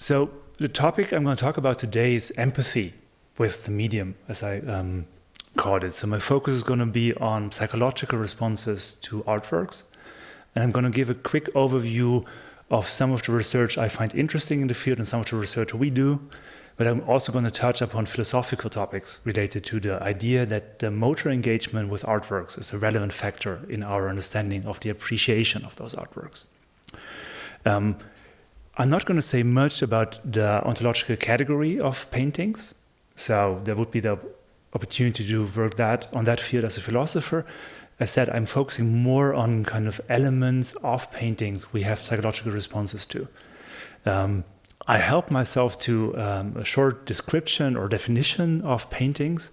So the topic I'm going to talk about today is empathy with the medium, as I called it. So my focus is going to be on psychological responses to artworks. And I'm going to give a quick overview of some of the research I find interesting in the field and some of the research we do. But I'm also going to touch upon philosophical topics related to the idea that the motor engagement with artworks is a relevant factor in our understanding of the appreciation of those artworks. I'm not going to say much about the ontological category of paintings. So there would be the opportunity to work on that field as a philosopher. As said, I'm focusing more on kind of elements of paintings we have psychological responses to. I help myself to a short description or definition of paintings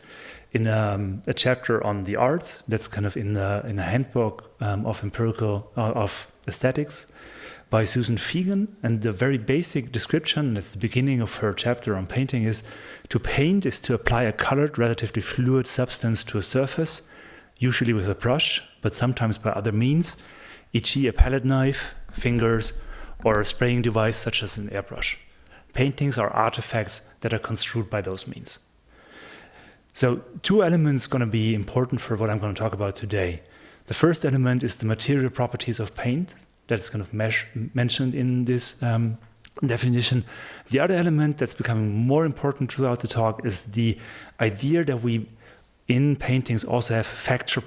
in a chapter on the arts. That's kind of in a handbook of Empirical of Aesthetics by Susan Fegan. And the very basic description, that's the beginning of her chapter on painting, is to paint is to apply a colored, relatively fluid substance to a surface, usually with a brush, but sometimes by other means, e.g. a palette knife, fingers, or a spraying device such as an airbrush. Paintings are artifacts that are construed by those means. So two elements are going to be important for what I'm going to talk about today. The first element is the material properties of paint. That's kind of mentioned in this definition. The other element that's becoming more important throughout the talk is the idea that we, in paintings, also have facture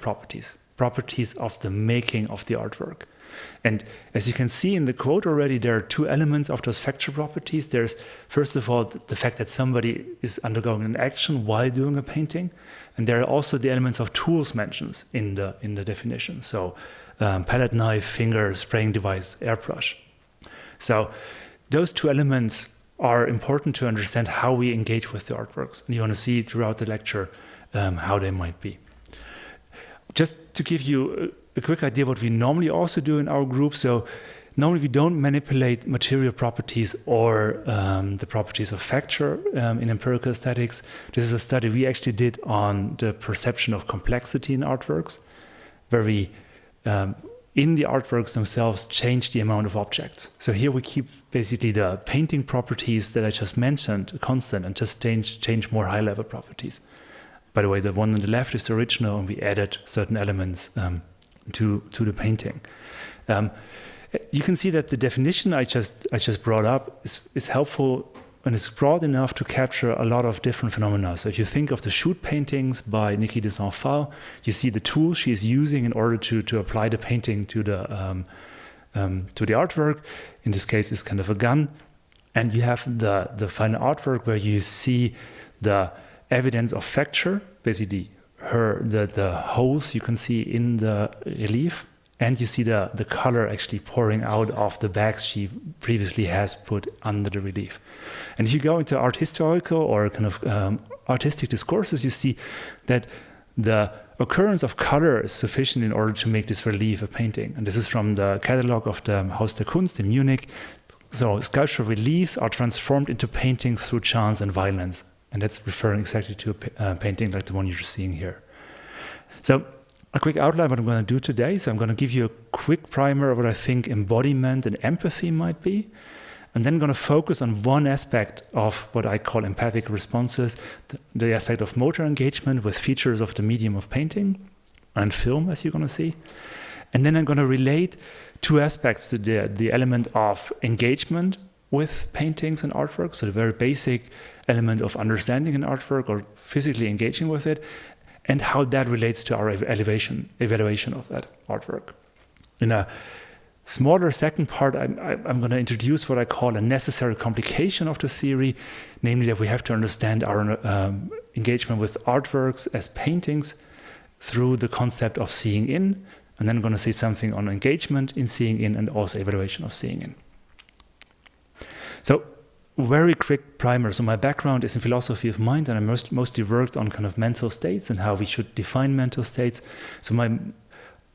properties of the making of the artwork. And as you can see in the quote already, there are two elements of those facture properties. There's, first of all, the fact that somebody is undergoing an action while doing a painting. And there are also the elements of tools mentioned in the definition. So palette knife, finger, spraying device, airbrush. So those two elements are important to understand how we engage with the artworks. And you want to see throughout the lecture how they might be. Just to give you a quick idea what we normally also do in our group. So normally we don't manipulate material properties or the properties of facture in empirical aesthetics. This is a study we actually did on the perception of complexity in artworks, where we in the artworks themselves change the amount of objects. So here we keep basically the painting properties that I just mentioned constant and just change more high-level properties. By the way, the one on the left is the original, and we added certain elements to the painting. You can see that the definition I just brought up is helpful and it's broad enough to capture a lot of different phenomena. So if you think of the shoot paintings by Niki de Saint-Phal, you see the tools she is using in order to apply the painting to the artwork. In this case, it's kind of a gun. And you have the final artwork where you see the evidence of facture, basically the holes you can see in the relief, and you see the color actually pouring out of the bags she previously has put under the relief. And if you go into art historical or kind of artistic discourses, you see that the occurrence of color is sufficient in order to make this relief a painting. And this is from the catalog of the Haus der Kunst in Munich. So sculptural reliefs are transformed into painting through chance and violence. And that's referring exactly to a painting like the one you're seeing here. So a quick outline of what I'm going to do today. So I'm going to give you a quick primer of what I think embodiment and empathy might be. And then I'm going to focus on one aspect of what I call empathic responses, the aspect of motor engagement with features of the medium of painting and film, as you're going to see. And then I'm going to relate two aspects to the element of engagement with paintings and artworks, so the very basic element of understanding an artwork or physically engaging with it, and how that relates to our evaluation of that artwork. In a smaller second part, I'm going to introduce what I call a necessary complication of the theory, namely that we have to understand our engagement with artworks as paintings through the concept of seeing in, and then I'm going to say something on engagement in seeing in and also evaluation of seeing in. So, very quick primer. So my background is in philosophy of mind, and I mostly worked on kind of mental states and how we should define mental states. So I'm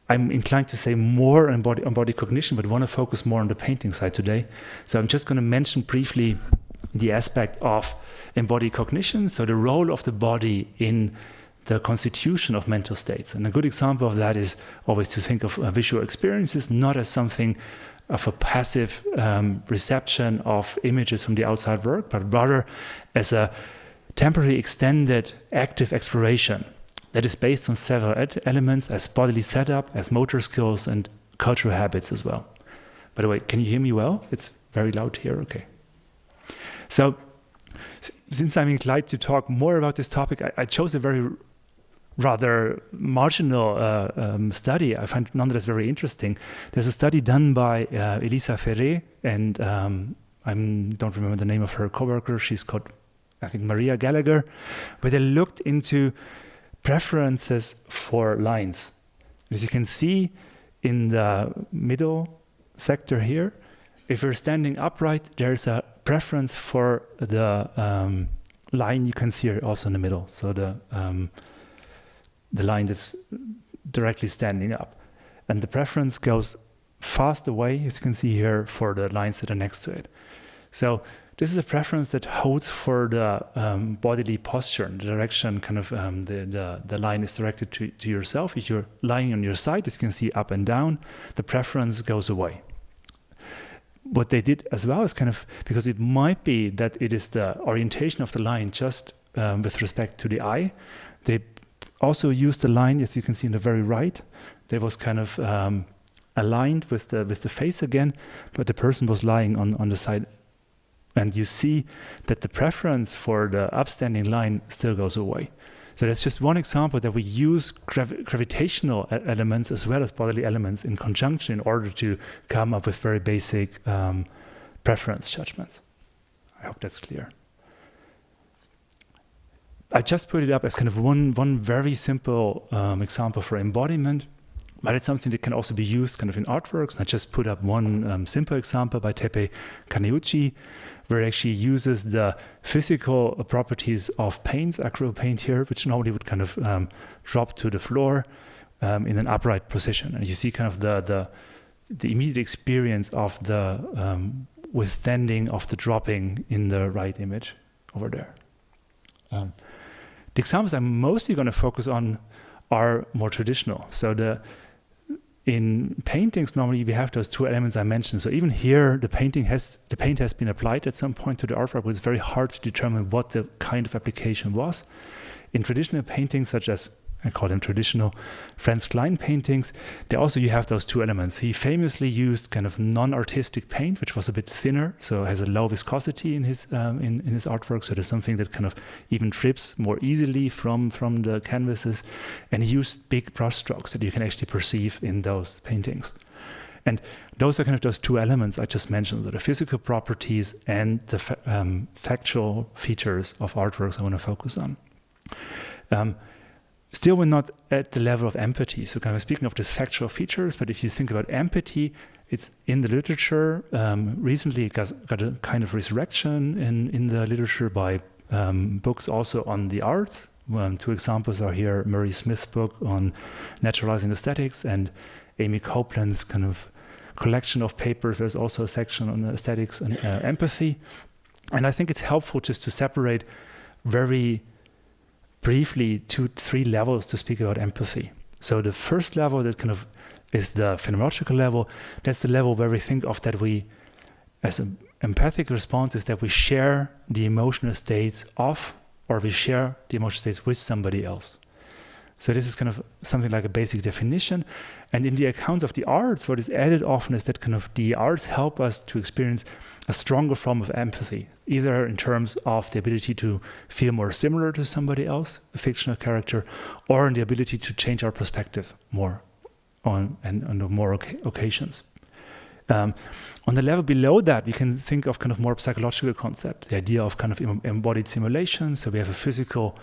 inclined to say more on body cognition, but want to focus more on the painting side today. So I'm just going to mention briefly the aspect of embodied cognition, so the role of the body in the constitution of mental states. And a good example of that is always to think of visual experiences not as something of a passive reception of images from the outside world, but rather as a temporary extended active exploration that is based on several elements as bodily setup, as motor skills, and cultural habits as well. By the way, can you hear me well? It's very loud here, okay. So, since I'm inclined to talk more about this topic, I chose a very rather marginal study. I find nonetheless very interesting. There's a study done by Elisa Ferré and I don't remember the name of her coworker. She's called, I think, Maria Gallagher, where they looked into preferences for lines. As you can see in the middle sector here, if you're standing upright, there's a preference for the line you can see here also in the middle. So the line that's directly standing up. And the preference goes fast away, as you can see here, for the lines that are next to it. So this is a preference that holds for the bodily posture, the direction kind of the line is directed to yourself. If you're lying on your side, as you can see up and down, the preference goes away. What they did as well is kind of, because it might be that it is the orientation of the line just with respect to the eye, they also used the line, as you can see in the very right, that was kind of aligned with the face again, but the person was lying on the side. And you see that the preference for the upstanding line still goes away. So that's just one example that we use gravitational elements as well as bodily elements in conjunction in order to come up with very basic preference judgments. I hope that's clear. I just put it up as kind of one very simple example for embodiment, but it's something that can also be used kind of in artworks. And I just put up one simple example by Teppei Kaneuchi, where it actually uses the physical properties of paints, acrylic paint here, which normally would kind of drop to the floor in an upright position. And you see kind of the immediate experience of the withstanding of the dropping in the right image over there. The examples I'm mostly going to focus on are more traditional. So in paintings, normally we have those two elements I mentioned. So even here, the paint has been applied at some point to the artwork, but it's very hard to determine what the kind of application was. In traditional paintings, such as, I call them traditional Franz Klein paintings, you have those two elements. He famously used kind of non-artistic paint, which was a bit thinner, so it has a low viscosity in his artwork. So there's something that kind of even drips more easily from the canvases. And he used big brush strokes that you can actually perceive in those paintings. And those are kind of those two elements I just mentioned, so the physical properties and the factual features of artworks I want to focus on. Still, we're not at the level of empathy. So kind of speaking of these factual features, but if you think about empathy, it's in the literature. Recently, it got a kind of resurrection in the literature by books also on the arts. Two examples are here, Murray Smith's book on naturalizing aesthetics and Amy Copeland's kind of collection of papers. There's also a section on aesthetics and empathy. And I think it's helpful just to separate very briefly 2-3 levels to speak about empathy. So the first level that kind of is the phenomenological level. That's the level where we think of that we, as an empathic response, is that we share the emotional states of, or we share the emotional states with somebody else. So this is kind of something like a basic definition. And in the accounts of the arts, what is added often is that kind of the arts help us to experience a stronger form of empathy, either in terms of the ability to feel more similar to somebody else, a fictional character, or in the ability to change our perspective more on more occasions. On the level below that, we can think of kind of more psychological concept, the idea of kind of embodied simulation. So we have a physical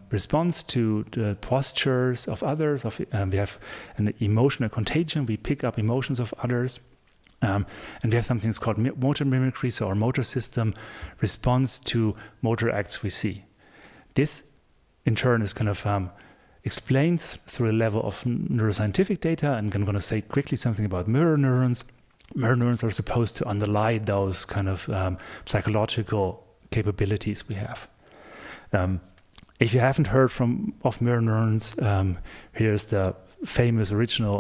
response to the postures of others. We have an emotional contagion. We pick up emotions of others. And we have something that's called motor mimicry. So our motor system responds to motor acts we see. This, in turn, is kind of explained through a level of neuroscientific data. And I'm going to say quickly something about mirror neurons. Mirror neurons are supposed to underlie those kind of psychological capabilities we have. If you haven't heard of mirror neurons, here's the famous original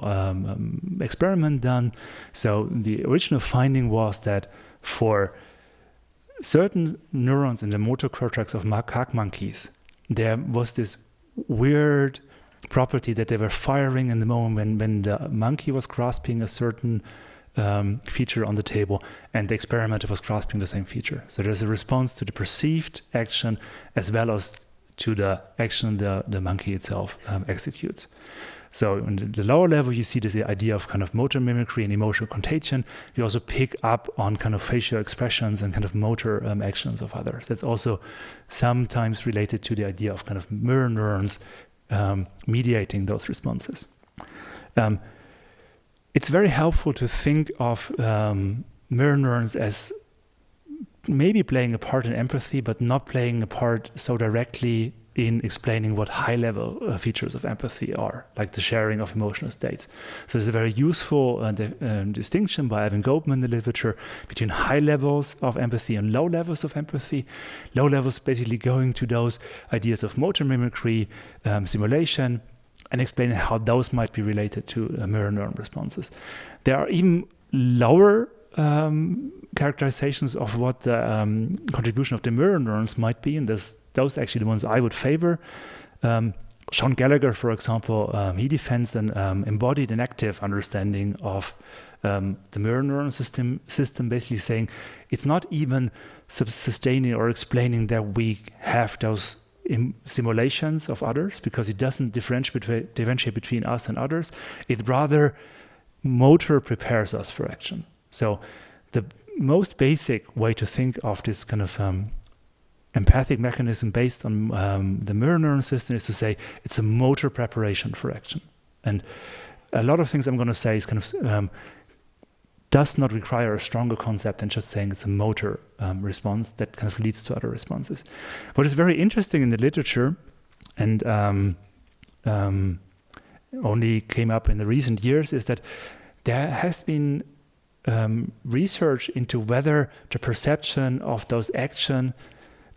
experiment done. So the original finding was that for certain neurons in the motor cortex of macaque monkeys, there was this weird property that they were firing in the moment when the monkey was grasping a certain feature on the table and the experimenter was grasping the same feature. So there's a response to the perceived action as well as to the action the monkey itself executes. So in the lower level, you see the idea of kind of motor mimicry and emotional contagion. You also pick up on kind of facial expressions and kind of motor actions of others. That's also sometimes related to the idea of kind of mirror neurons mediating those responses. It's very helpful to think of mirror neurons as maybe playing a part in empathy, but not playing a part so directly in explaining what high-level features of empathy are, like the sharing of emotional states. So there's a very useful distinction by Evan Goldman in the literature between high levels of empathy and low levels of empathy. Low levels basically going to those ideas of motor mimicry, simulation, and explaining how those might be related to mirror neuron responses. There are even lower characterizations of what the contribution of the mirror neurons might be, and those are actually the ones I would favor. Sean Gallagher, for example, he defends an embodied and active understanding of the mirror neuron system, basically saying it's not even sustaining or explaining that we have those simulations of others, because it doesn't differentiate between us and others. It rather motor prepares us for action. So the most basic way to think of this kind of empathic mechanism based on the mirror neuron system is to say it's a motor preparation for action. And a lot of things I'm going to say is kind of does not require a stronger concept than just saying it's a motor response that kind of leads to other responses. What is very interesting in the literature, and only came up in the recent years, is that there has been research into whether the perception of those action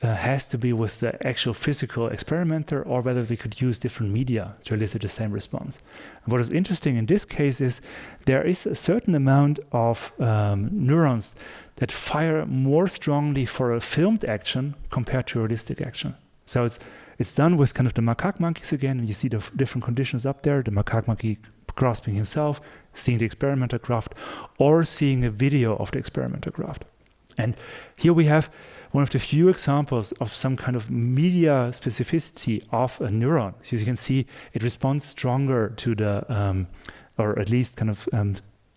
has to be with the actual physical experimenter, or whether we could use different media to elicit the same response. And what is interesting in this case is there is a certain amount of neurons that fire more strongly for a filmed action compared to realistic action. So it's done with kind of the macaque monkeys again, and you see the different conditions up there, the macaque monkey grasping himself, seeing the experimenter graft, or seeing a video of the experimenter graft. And here we have one of the few examples of some kind of media specificity of a neuron. So you can see it responds stronger to the, or at least kind of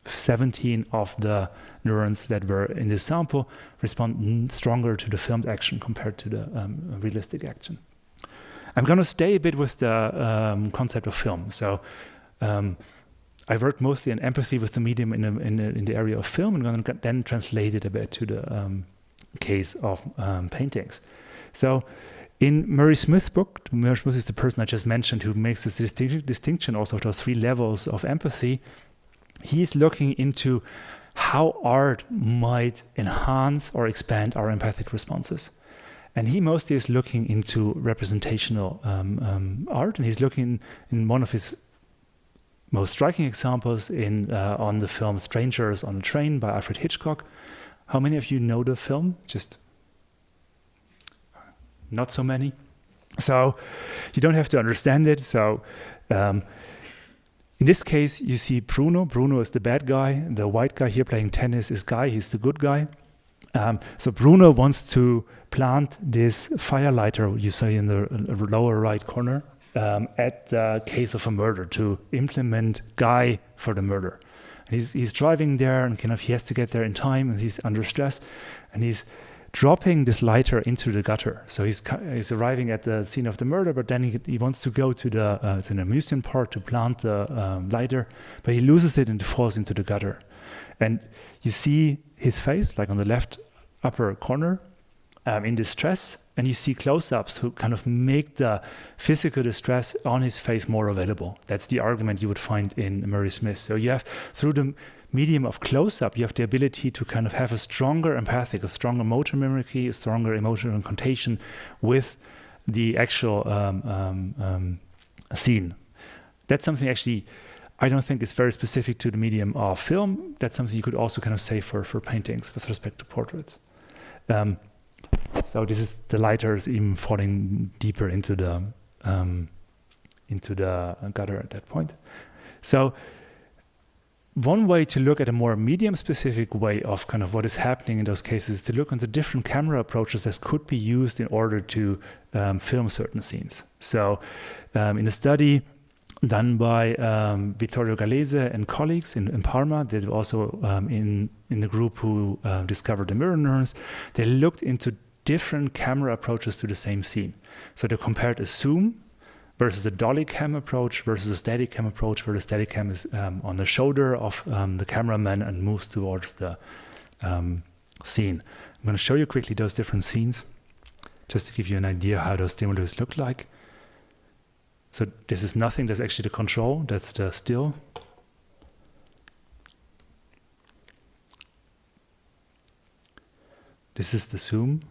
17 of the neurons that were in this sample respond stronger to the filmed action compared to the realistic action. I'm going to stay a bit with the concept of film. So I worked mostly in empathy with the medium in the area of film, and I'm going to then translate it a bit to the case of paintings. So in Murray Smith's book, Murray Smith is the person I just mentioned who makes this distinction also of those three levels of empathy. He's looking into how art might enhance or expand our empathic responses. And he mostly is looking into representational art, and he's looking in one of his most striking examples on the film Strangers on a Train by Alfred Hitchcock. How many of you know the film? Just not so many. So you don't have to understand it. So in this case, you see Bruno. Bruno is the bad guy. The white guy here playing tennis is Guy. He's the good guy. So Bruno wants to plant this firelighter you see in the lower right corner at the case of a murder to implement Guy for the murder. He's driving there, and kind of he has to get there in time, and he's under stress, and he's dropping this lighter into the gutter. So he's arriving at the scene of the murder, but then he wants to go to the it's in a museum park to plant the lighter, but he loses it and it falls into the gutter. And you see his face, like on the left upper corner, in distress, and you see close-ups who kind of make the physical distress on his face more available. That's the argument you would find in Murray Smith. So you have, through the medium of close-up, you have the ability to kind of have a stronger empathic, a stronger motor mimicry, a stronger emotional contagion with the actual scene. That's something actually I don't think is very specific to the medium of film. That's something you could also kind of say for paintings with respect to portraits. So this is the lighter is even falling deeper into the gutter at that point. So one way to look at a more medium-specific way of kind of what is happening in those cases is to look at the different camera approaches that could be used in order to film certain scenes. So in a study done by Vittorio Gallese and colleagues in Parma, they were also in the group who discovered the mirror neurons, they looked into different camera approaches to the same scene. So they compared a zoom versus a dolly cam approach versus a steady cam approach, where the steady cam is on the shoulder of the cameraman and moves towards the scene. I'm going to show you quickly those different scenes, just to give you an idea how those stimulus look like. So this is nothing, that's actually the control, that's the still. This is the zoom.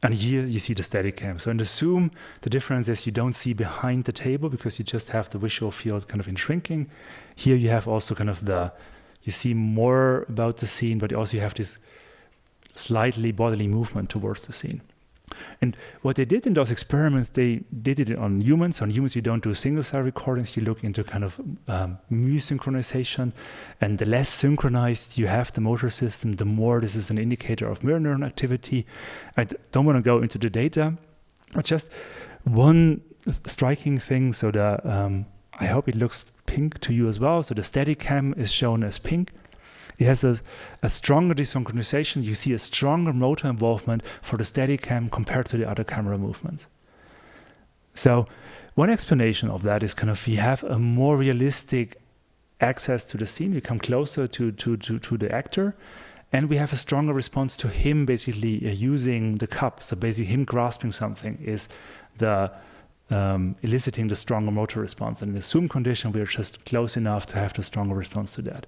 And here you see the steady cam. So in the zoom, the difference is you don't see behind the table because you just have the visual field kind of in shrinking. Here you have also kind of you see more about the scene, but also you have this slightly bodily movement towards the scene. And what they did in those experiments, they did it on humans. On humans, you don't do single cell recordings. You look into kind of mu synchronization. And the less synchronized you have the motor system, the more this is an indicator of mirror neuron activity. I don't want to go into the data, but just one striking thing. So I hope it looks pink to you as well. So the steady cam is shown as pink. It has a stronger desynchronization. You see a stronger motor involvement for the steady cam compared to the other camera movements. So one explanation of that is kind of we have a more realistic access to the scene. We come closer to the actor, and we have a stronger response to him basically using the cup. So basically him grasping something is the eliciting the stronger motor response. And in the zoom condition, we're just close enough to have the stronger response to that.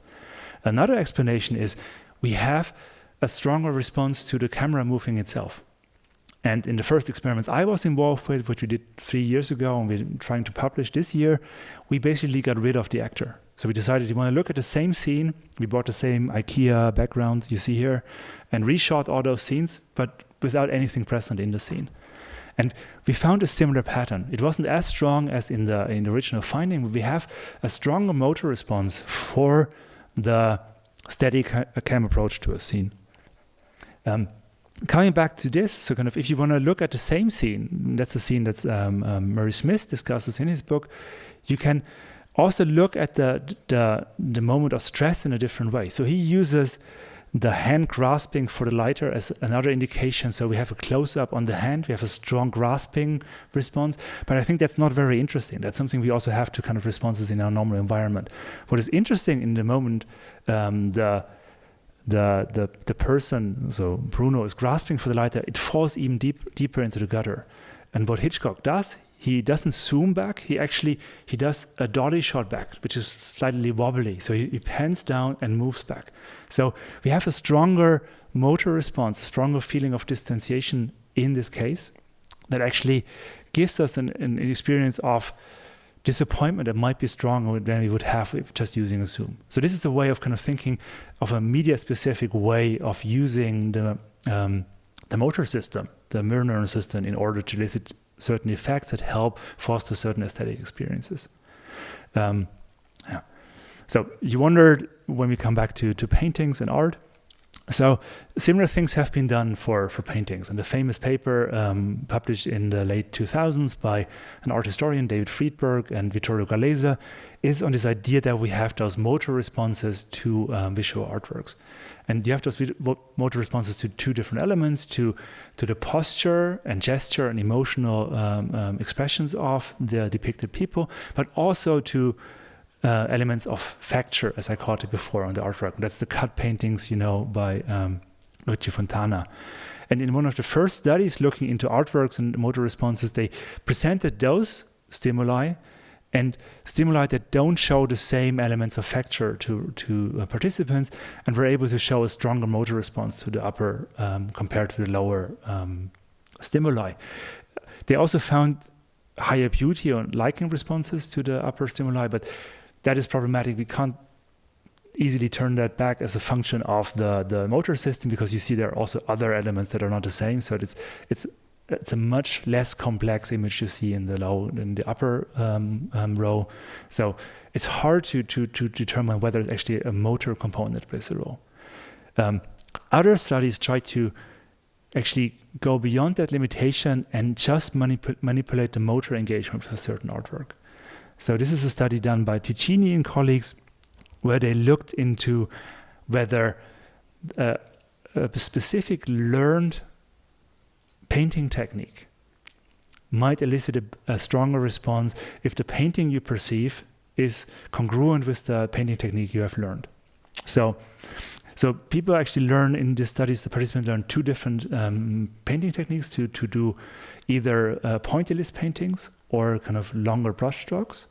Another explanation is we have a stronger response to the camera moving itself. And in the first experiments I was involved with, which we did 3 years ago and we're trying to publish this year, we basically got rid of the actor. So we decided we want to look at the same scene. We bought the same IKEA background you see here and reshot all those scenes, but without anything present in the scene. And we found a similar pattern. It wasn't as strong as in the original finding, but we have a stronger motor response for the steady cam approach to a scene. Coming back to this, so kind of if you want to look at the same scene, that's a scene that Murray Smith discusses in his book, you can also look at the moment of stress in a different way. So he uses the hand grasping for the lighter as another indication. So we have a close-up on the hand, we have a strong grasping response, but I think that's not very interesting. That's something we also have to kind of responses in our normal environment. What is interesting in the moment, the person, so Bruno is grasping for the lighter, it falls even deeper into the gutter. And what Hitchcock does, he doesn't zoom back, he does a dolly shot back, which is slightly wobbly. So he pans down and moves back. So we have a stronger motor response, a stronger feeling of distanciation in this case that actually gives us an experience of disappointment that might be stronger than we would have if just using a zoom. So this is a way of kind of thinking of a media-specific way of using the motor system, the mirror neuron system, in order to elicit certain effects that help foster certain aesthetic experiences. So you wondered when we come back to paintings and art. So similar things have been done for paintings. And the famous paper published in the late 2000s by an art historian, David Freedberg and Vittorio Gallese, is on this idea that we have those motor responses to visual artworks. And you have those motor responses to two different elements, to the posture and gesture and emotional expressions of the depicted people, but also to elements of facture, as I called it before on the artwork. That's the cut paintings, by Luigi Fontana. And in one of the first studies looking into artworks and motor responses, they presented those stimuli and stimuli that don't show the same elements of facture to participants, and were able to show a stronger motor response to the upper compared to the lower stimuli. They also found higher beauty or liking responses to the upper stimuli, but that is problematic. We can't easily turn that back as a function of the motor system, because you see there are also other elements that are not the same. So it's a much less complex image you see in the upper row. So it's hard to determine whether it's actually a motor component that plays a role. Other studies try to actually go beyond that limitation and just manipulate the motor engagement with a certain artwork. So this is a study done by Ticini and colleagues, where they looked into whether a specific learned painting technique might elicit a stronger response if the painting you perceive is congruent with the painting technique you have learned. So people actually learn in these studies, the participants learn two different painting techniques to do either pointillist paintings or kind of longer brush strokes.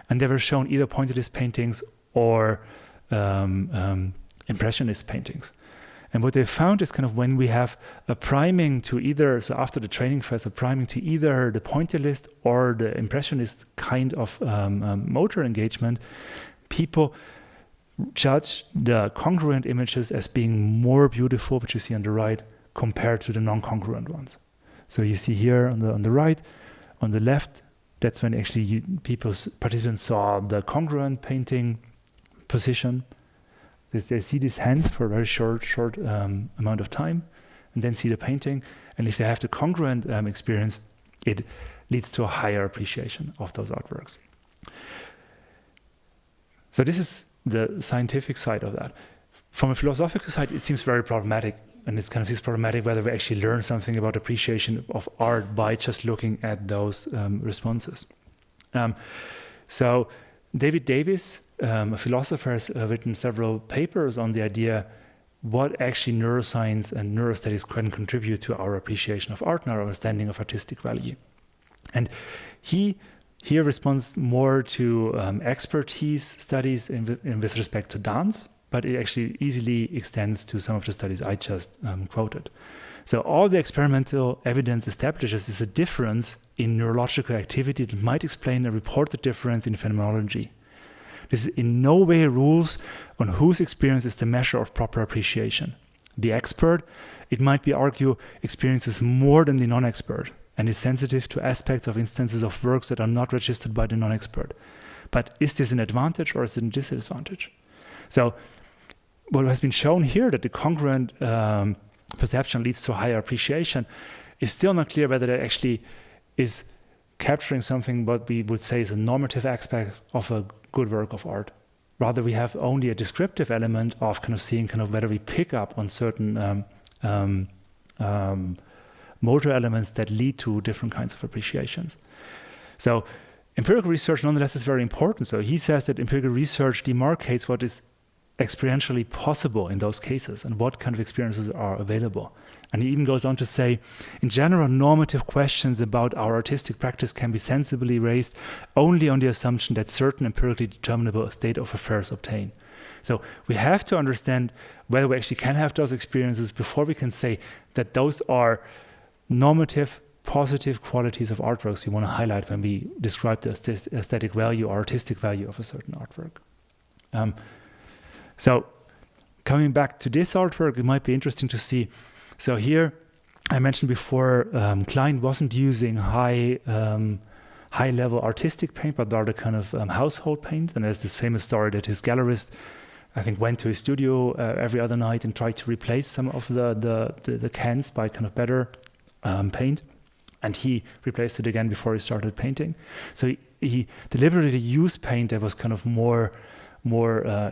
And they were shown either pointillist paintings or impressionist paintings. And what they found is kind of when we have a priming to either, so after the training phase, a priming to either the pointillist or the impressionist kind of motor engagement, people judge the congruent images as being more beautiful, which you see on the right, compared to the non-congruent ones. So you see here on the right, on the left, that's when actually participants saw the congruent painting position. They see these hands for a very short amount of time, and then see the painting. And if they have the congruent experience, it leads to a higher appreciation of those artworks. So this is the scientific side of that. From a philosophical side, it seems very problematic, and it's kind of problematic whether we actually learn something about appreciation of art by just looking at those responses. So Davies, a philosopher, has written several papers on the idea what actually neuroscience and neuroaesthetics can contribute to our appreciation of art and our understanding of artistic value. And he here responds more to expertise studies with respect to dance, but it actually easily extends to some of the studies I just quoted. So all the experimental evidence establishes is a difference in neurological activity that might explain a reported difference in phenomenology. This in no way rules on whose experience is the measure of proper appreciation. The expert, it might be argued, experiences more than the non-expert and is sensitive to aspects of instances of works that are not registered by the non-expert. But is this an advantage or is it a disadvantage? So what has been shown here, that the congruent perception leads to higher appreciation, is still not clear whether that actually is capturing something what we would say is a normative aspect of a good work of art. Rather, we have only a descriptive element of kind of seeing kind of whether we pick up on certain motor elements that lead to different kinds of appreciations. So empirical research nonetheless is very important. So he says that empirical research demarcates what is experientially possible in those cases and what kind of experiences are available. And he even goes on to say, in general, normative questions about our artistic practice can be sensibly raised only on the assumption that certain empirically determinable state of affairs obtain. So we have to understand whether we actually can have those experiences before we can say that those are normative, positive qualities of artworks we want to highlight when we describe the aesthetic value or artistic value of a certain artwork. So coming back to this artwork, it might be interesting to see. So here, I mentioned before, Klein wasn't using high-level artistic paint, but rather kind of household paint. And there's this famous story that his gallerist, I think, went to his studio every other night and tried to replace some of the cans by kind of better paint. And he replaced it again before he started painting. So he deliberately used paint that was kind of more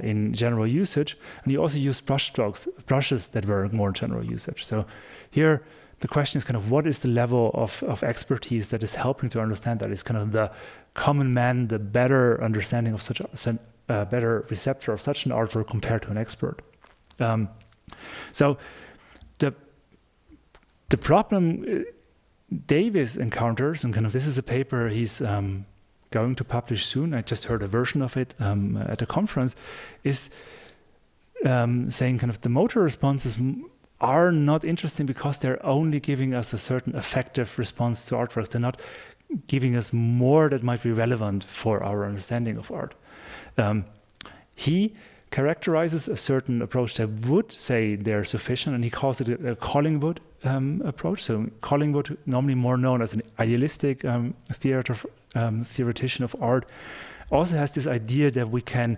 in general usage, and he also used brushes that were more general usage. So here the question is kind of what is the level of expertise that is helping to understand that? It's kind of the common man, the better understanding of such a better receptor of such an artwork compared to an expert. So the problem Davies encounters, and kind of this is a paper he's going to publish soon, I just heard a version of it at a conference, is saying kind of the motor responses are not interesting because they're only giving us a certain affective response to artworks. They're not giving us more that might be relevant for our understanding of art. He characterizes a certain approach that would say they're sufficient, and he calls it a Collingwood approach. So Collingwood, normally more known as an idealistic theoretician of art, also has this idea that we can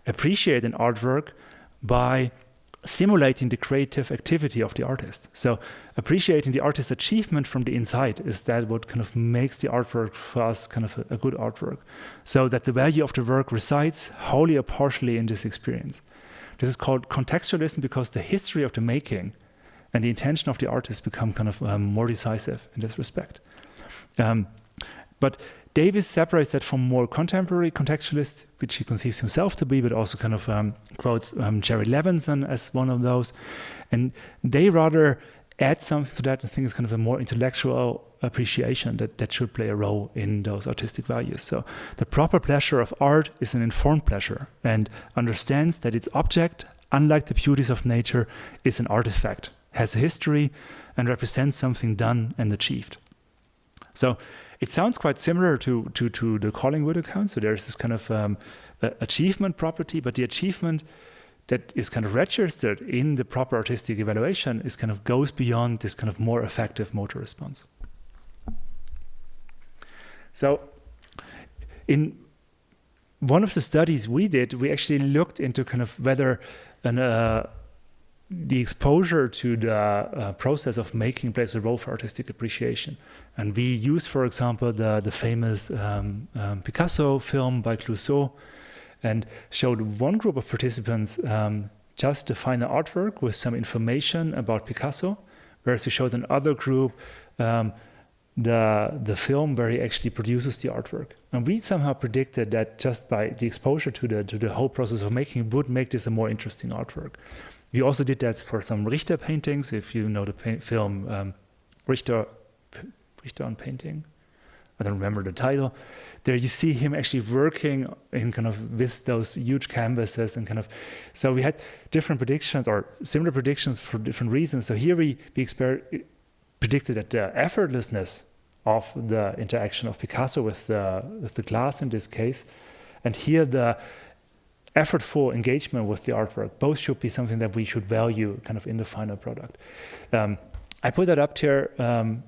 appreciate an artwork by simulating the creative activity of the artist. So appreciating the artist's achievement from the inside is that what kind of makes the artwork for us kind of a good artwork. So that the value of the work resides wholly or partially in this experience. This is called contextualism because the history of the making and the intention of the artist become kind of more decisive in this respect. But Davies separates that from more contemporary contextualists, which he conceives himself to be, but also kind of quotes Jerry Levinson as one of those. And they rather add something to that. I think it's kind of a more intellectual appreciation that should play a role in those artistic values. So the proper pleasure of art is an informed pleasure and understands that its object, unlike the beauties of nature, is an artifact, has a history, and represents something done and achieved. So it sounds quite similar to the Collingwood account. So there's this kind of achievement property, but the achievement that is kind of registered in the proper artistic evaluation is kind of goes beyond this kind of more effective motor response. So in one of the studies we did, we actually looked into kind of whether the exposure to the process of making plays a role for artistic appreciation. And we used, for example, the famous Picasso film by Clouseau, and showed one group of participants just the final artwork with some information about Picasso, whereas we showed another group the film where he actually produces the artwork. And we somehow predicted that just by the exposure to the whole process of making would make this a more interesting artwork. We also did that for some Richter paintings, if you know the film Richter on Painting. I don't remember the title. There you see him actually working in kind of with those huge canvases and kind of. So we had different predictions or similar predictions for different reasons. So here we predicted that the effortlessness of the interaction of Picasso with the glass in this case, and here the effortful engagement with the artwork, both should be something that we should value kind of in the final product. I put that up here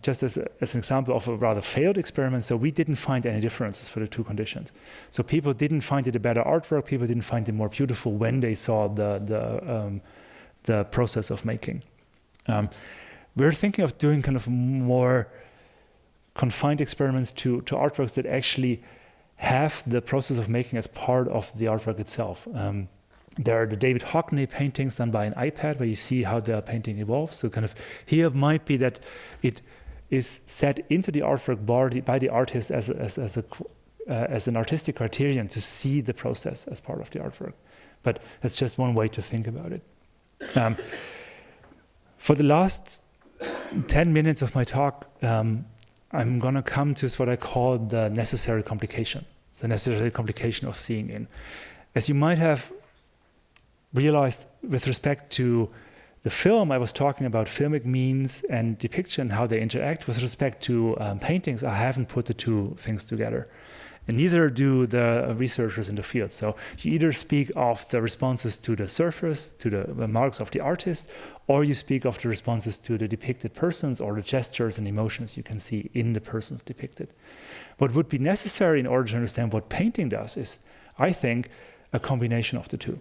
just as an example of a rather failed experiment. So we didn't find any differences for the two conditions. So people didn't find it a better artwork. People didn't find it more beautiful when they saw the process of making. We're thinking of doing kind of more confined experiments to artworks that actually have the process of making as part of the artwork itself. There are the David Hockney paintings done by an iPad where you see how the painting evolves. So kind of here might be that it is set into the artwork by the artist as an artistic criterion to see the process as part of the artwork. But that's just one way to think about it. For the last 10 minutes of my talk, I'm going to come to what I call the necessary complication. It's the necessary complication of seeing in. As you might have realized with respect to the film, I was talking about filmic means and depiction, how they interact. With respect to paintings, I haven't put the two things together. And neither do the researchers in the field. So you either speak of the responses to the surface, to the marks of the artist, or you speak of the responses to the depicted persons or the gestures and emotions you can see in the persons depicted. What would be necessary in order to understand what painting does is, I think, a combination of the two.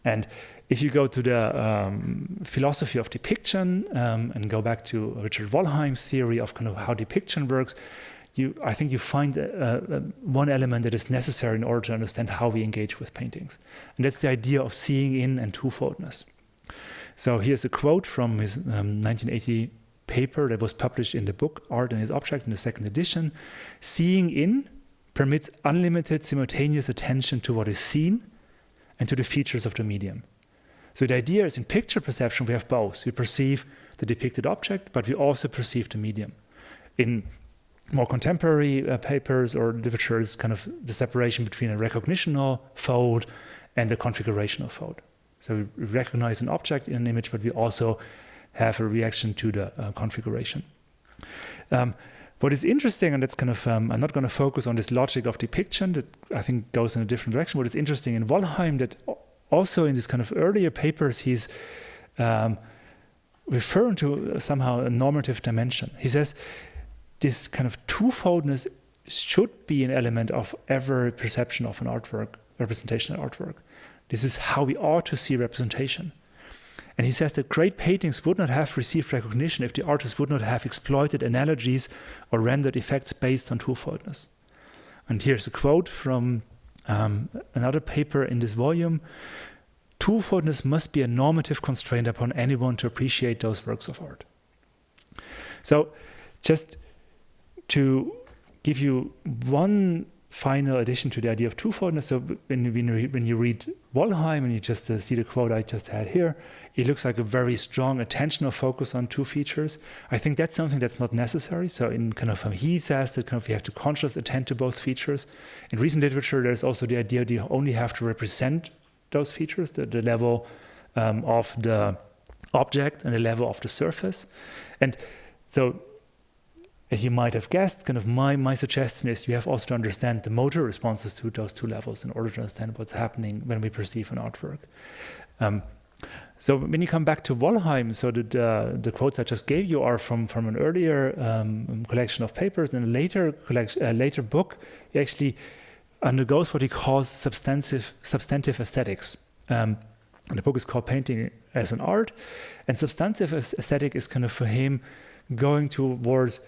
And if you go to the philosophy of depiction and go back to Richard Wollheim's theory of kind of how depiction works, I think you find one element that is necessary in order to understand how we engage with paintings. And that's the idea of seeing in and twofoldness. So here's a quote from his 1980 paper that was published in the book Art and Its Object in the second edition. Seeing in permits unlimited simultaneous attention to what is seen and to the features of the medium. So the idea is in picture perception we have both. We perceive the depicted object, but we also perceive the medium. In more contemporary papers or literature is kind of the separation between a recognitional fold and a configurational fold. So we recognize an object in an image, but we also have a reaction to the configuration. What is interesting, and that's kind of, I'm not going to focus on this logic of depiction that I think goes in a different direction. What is interesting in Wollheim, that also in these kind of earlier papers, he's referring to somehow a normative dimension. He says this kind of twofoldness should be an element of every perception of an artwork, representational artwork. This is how we ought to see representation. And he says that great paintings would not have received recognition if the artist would not have exploited analogies or rendered effects based on twofoldness. And here's a quote from another paper in this volume. Twofoldness must be a normative constraint upon anyone to appreciate those works of art. So just to give you one final addition to the idea of twofoldness. So when you read Wollheim and you just see the quote I just had here, it looks like a very strong attentional focus on two features. I think that's something that's not necessary. So in kind of he says that kind of you have to consciously attend to both features. In recent literature, there's also the idea that you only have to represent those features, the level of the object and the level of the surface. And so, as you might have guessed, kind of my suggestion is you have also to understand the motor responses to those two levels in order to understand what's happening when we perceive an artwork. So when you come back to Wollheim, so the quotes I just gave you are from an earlier collection of papers. In a later book, he actually undergoes what he calls substantive aesthetics. And the book is called Painting as an Art. And substantive aesthetic is kind of for him going towards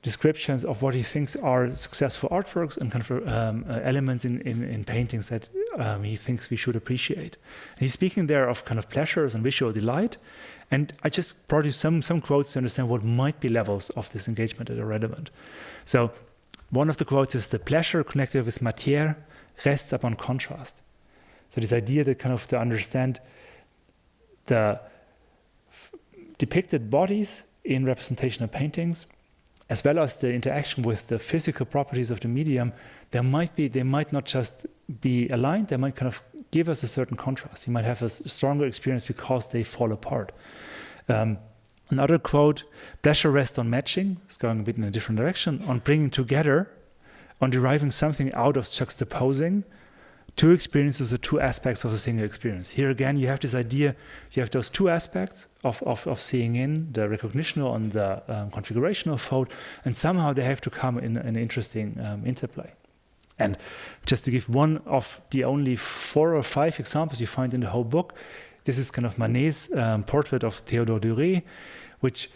descriptions of what he thinks are successful artworks and kind of elements in paintings that he thinks we should appreciate. And he's speaking there of kind of pleasures and visual delight. And I just brought you some quotes to understand what might be levels of this engagement that are relevant. So one of the quotes is, the pleasure connected with matière rests upon contrast. So this idea that kind of to understand the depicted bodies in representational paintings, as well as the interaction with the physical properties of the medium, they might not just be aligned, they might kind of give us a certain contrast. You might have a stronger experience because they fall apart. Another quote, pleasure rests on matching, it's going a bit in a different direction, on bringing together, on deriving something out of juxtaposing two experiences or two aspects of a single experience. Here again, you have this idea, you have those two aspects of seeing in, the recognitional and the configurational fold, and somehow they have to come in an interesting interplay. And just to give one of the only 4 or 5 examples you find in the whole book, this is kind of Manet's portrait of Théodore Duret, which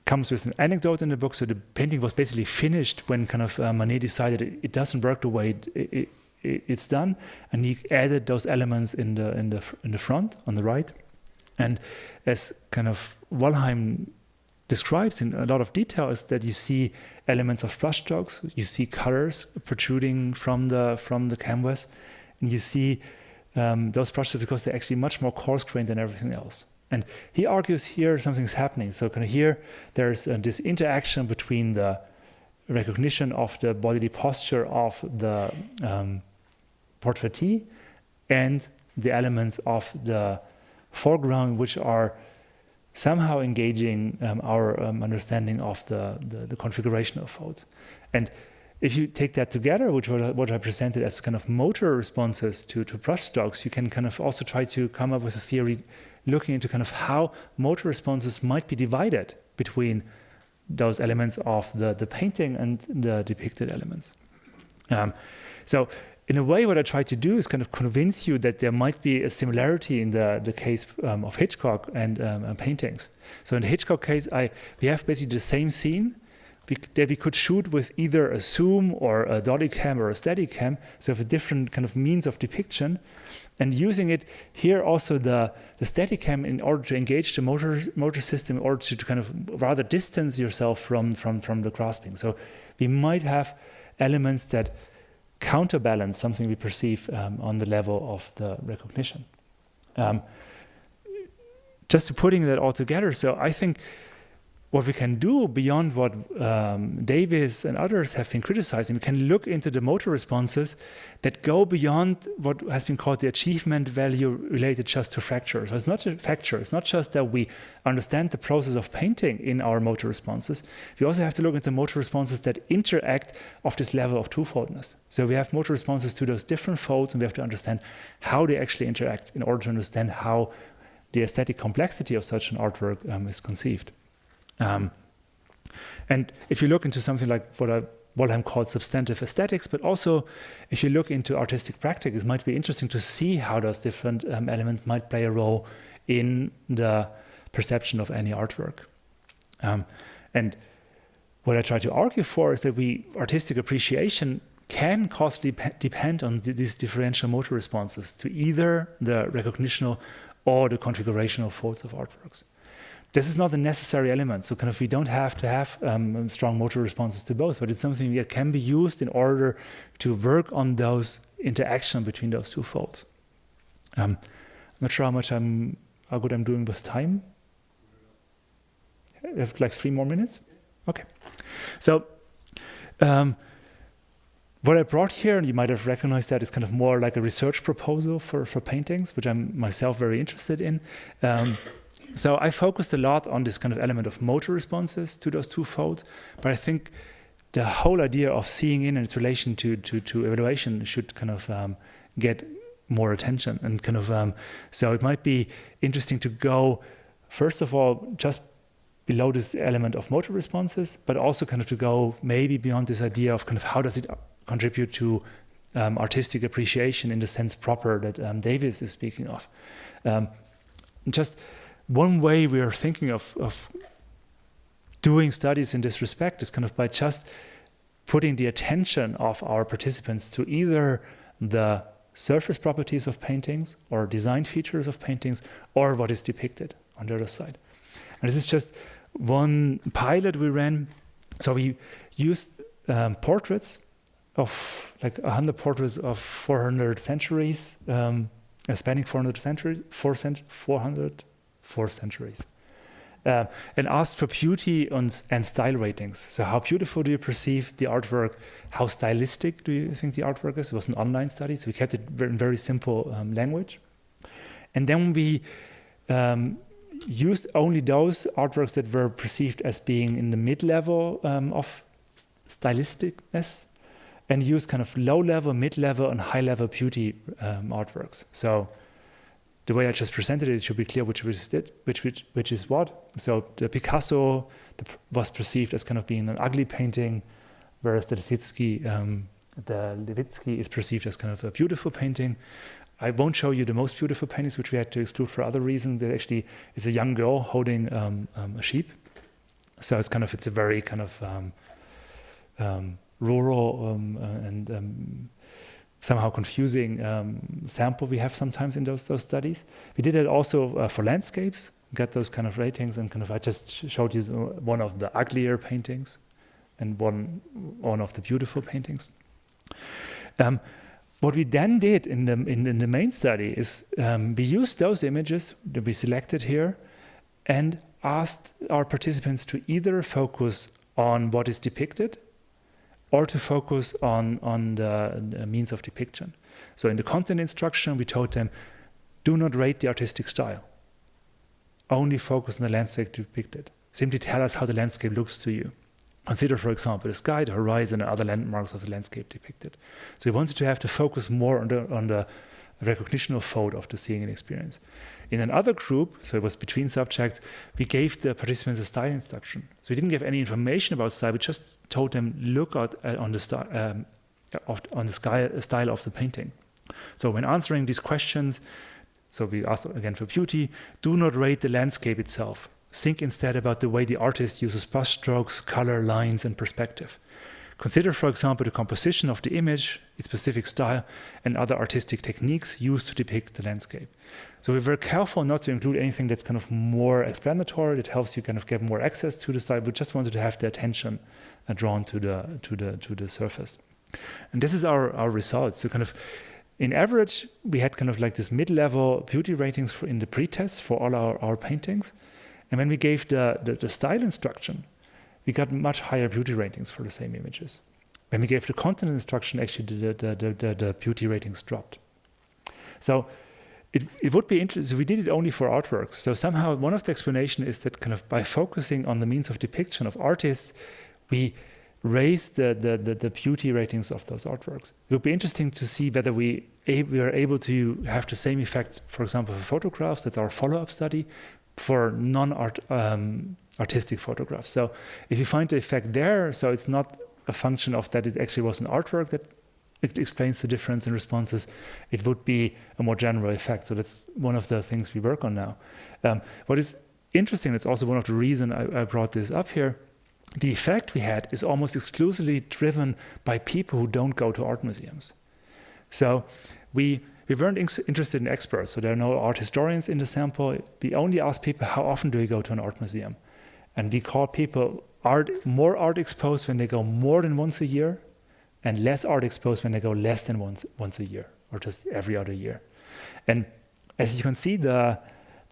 comes with an anecdote in the book. So the painting was basically finished when kind of Manet decided it doesn't work the way it's done, and he added those elements in the front on the right. And as kind of Wollheim describes in a lot of detail, is that you see elements of brushstrokes, you see colors protruding from the canvas, and you see those brushstrokes because they're actually much more coarse-grained than everything else. And he argues here something's happening. So kind of here there's this interaction between the recognition of the bodily posture of the portraitee and the elements of the foreground, which are somehow engaging our understanding of the configuration of folds. And if you take that together, which what I presented as kind of motor responses to brushstrokes, you can kind of also try to come up with a theory looking into kind of how motor responses might be divided between those elements of the painting and the depicted elements. So in a way, what I try to do is kind of convince you that there might be a similarity in the case of Hitchcock and paintings. So in the Hitchcock case, we have basically the same scene that we could shoot with either a zoom or a dolly cam or a steady cam, so have a different kind of means of depiction, and using it here also the steady cam in order to engage the motor system, in order to kind of rather distance yourself from the grasping. So we might have elements that counterbalance something we perceive on the level of the recognition. Just to putting that all together, so I think what we can do beyond what Davies and others have been criticizing, we can look into the motor responses that go beyond what has been called the achievement value related just to fracture. So it's not a facture. It's not just that we understand the process of painting in our motor responses. We also have to look into motor responses that interact of this level of twofoldness. So we have motor responses to those different folds, and we have to understand how they actually interact in order to understand how the aesthetic complexity of such an artwork is conceived. And if you look into something like what Wollheim called substantive aesthetics, but also if you look into artistic practice, it might be interesting to see how those different elements might play a role in the perception of any artwork. And what I try to argue for is that artistic appreciation can causally depend on these differential motor responses to either the recognitional or the configurational folds of artworks. This is not a necessary element, so we don't have to have strong motor responses to both, but it's something that can be used in order to work on those interaction between those two folds. I'm not sure how good I'm doing with time. I have like 3 more minutes? Okay. So what I brought here, and you might have recognized that, is kind of more like a research proposal for paintings, which I'm myself very interested in. So I focused a lot on this kind of element of motor responses to those two folds, but I think the whole idea of seeing in its relation to evaluation should kind of get more attention. And so it might be interesting to go, first of all, just below this element of motor responses, but also kind of to go maybe beyond this idea of kind of how does it contribute to artistic appreciation in the sense proper that Davies is speaking of. Just one way we are thinking of doing studies in this respect is kind of by just putting the attention of our participants to either the surface properties of paintings or design features of paintings or what is depicted on the other side. And this is just one pilot we ran. So we used portraits of like 100 portraits of 400 centuries, spanning 400 centuries, 4 centuries, and asked for beauty and style ratings. So how beautiful do you perceive the artwork? How stylistic do you think the artwork is? It was an online study, so we kept it in very simple language. And then we used only those artworks that were perceived as being in the mid-level of stylisticness, and used kind of low-level, mid-level, and high-level beauty artworks. So the way I just presented it should be clear which is what. So the Picasso was perceived as kind of being an ugly painting, whereas the Levitsky is perceived as kind of a beautiful painting. I won't show you the most beautiful paintings, which we had to exclude for other reasons. There actually is a young girl holding a sheep. So it's a very kind of rural and somehow confusing sample we have sometimes in those studies. We did it also for landscapes, got those kind of ratings, and I just showed you one of the uglier paintings and one of the beautiful paintings. What we then did in the main study is we used those images that we selected here and asked our participants to either focus on what is depicted or to focus on the means of depiction. So in the content instruction, we told them, do not rate the artistic style. Only focus on the landscape depicted. Simply tell us how the landscape looks to you. Consider, for example, the sky, the horizon, and other landmarks of the landscape depicted. So we wanted to have to focus more on the recognitional fold of the seeing and experience. In another group, so it was between subjects, we gave the participants a style instruction. So we didn't give any information about style. We just told them look at on the style of the painting. So when answering these questions, so we asked again for beauty, do not rate the landscape itself. Think instead about the way the artist uses brush strokes, color, lines, and perspective. Consider, for example, the composition of the image, its specific style, and other artistic techniques used to depict the landscape. So we're very careful not to include anything that's kind of more explanatory, that helps you kind of get more access to the style. We just wanted to have the attention drawn to the surface. And this is our results. So kind of, in average, we had kind of like this mid-level beauty ratings in the pre-test for all our paintings. And when we gave the style instruction, we got much higher beauty ratings for the same images. When we gave the content instruction, actually the beauty ratings dropped. So it would be interesting. We did it only for artworks. So somehow one of the explanations is that kind of by focusing on the means of depiction of artists, we raise the beauty ratings of those artworks. It would be interesting to see whether we are able to have the same effect, for example, for photographs. That's our follow-up study for non-artistic photographs. So if you find the effect there, so it's not a function of that it actually was an artwork that it explains the difference in responses, it would be a more general effect. So that's one of the things we work on now. What is interesting, it's also one of the reasons I brought this up here, the effect we had is almost exclusively driven by people who don't go to art museums. So we weren't interested in experts, so there are no art historians in the sample. We only asked people, how often do you go to an art museum? And we call people more art exposed when they go more than once a year, and less art exposed when they go less than once a year, or just every other year. And as you can see, the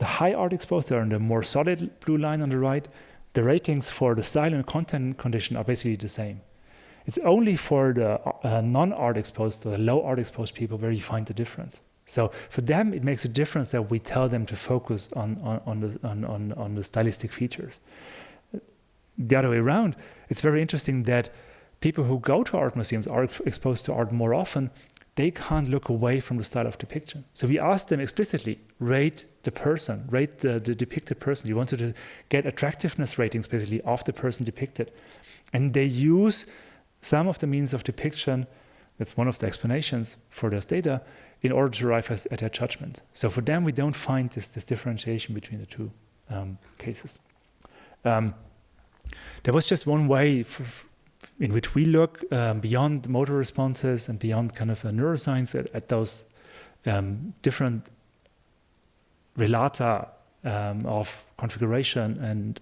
high art exposed, they're on the more solid blue line on the right. The ratings for the style and content condition are basically the same. It's only for the non-art exposed, the low art exposed people where you find the difference. So for them, it makes a difference that we tell them to focus on the stylistic features. The other way around, it's very interesting that people who go to art museums are exposed to art more often. They can't look away from the style of depiction. So we asked them explicitly, rate the person, rate the depicted person. You wanted to get attractiveness ratings basically of the person depicted. And they use some of the means of depiction, that's one of the explanations for this data, in order to arrive at their judgment. So for them, we don't find this differentiation between the two cases. There was just one way in which we look beyond motor responses and beyond kind of neuroscience at those different relata of configuration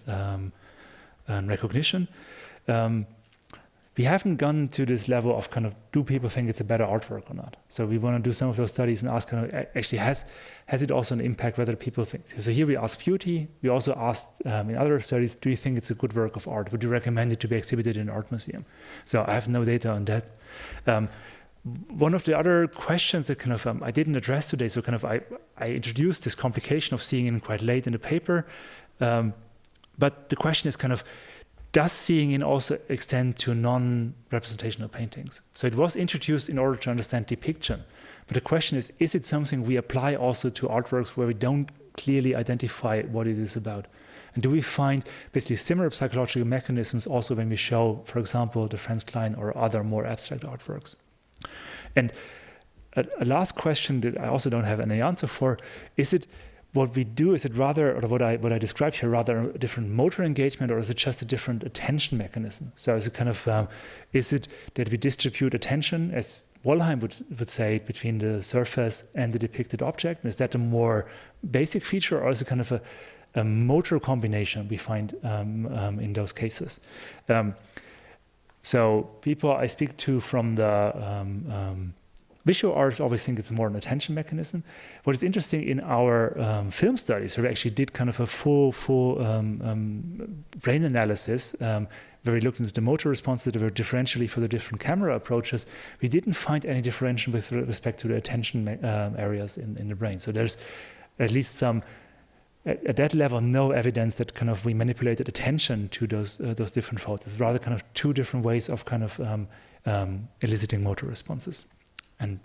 and recognition. We haven't gone to this level of kind of, do people think it's a better artwork or not? So we want to do some of those studies and ask, actually, has it also an impact whether people think? So here we ask beauty. We also asked in other studies, do you think it's a good work of art? Would you recommend it to be exhibited in an art museum? So I have no data on that. One of the other questions that kind of I didn't address today, so kind of I introduced this complication of seeing in quite late in the paper, but the question is kind of, does seeing in also extend to non-representational paintings? So it was introduced in order to understand depiction. But the question is it something we apply also to artworks where we don't clearly identify what it is about? And do we find basically similar psychological mechanisms also when we show, for example, the Franz Klein or other more abstract artworks? And a last question that I also don't have any answer for, is it what we do, is it rather, or what I described here, rather a different motor engagement, or is it just a different attention mechanism? So is it kind of, is it that we distribute attention, as Wollheim would say, between the surface and the depicted object? And is that a more basic feature, or is it kind of a motor combination we find in those cases? So people I speak to from the visual arts always think it's more an attention mechanism. What is interesting in our film studies, where we actually did kind of a full brain analysis, where we looked into the motor responses that were differentially for the different camera approaches, we didn't find any differentiation with respect to the attention areas in the brain. So there's at least some, at that level, no evidence that kind of we manipulated attention to those different folds. It's rather kind of two different ways of kind of eliciting motor responses. And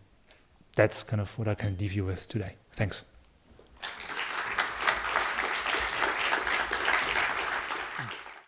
that's kind of what I can leave you with today. Thanks.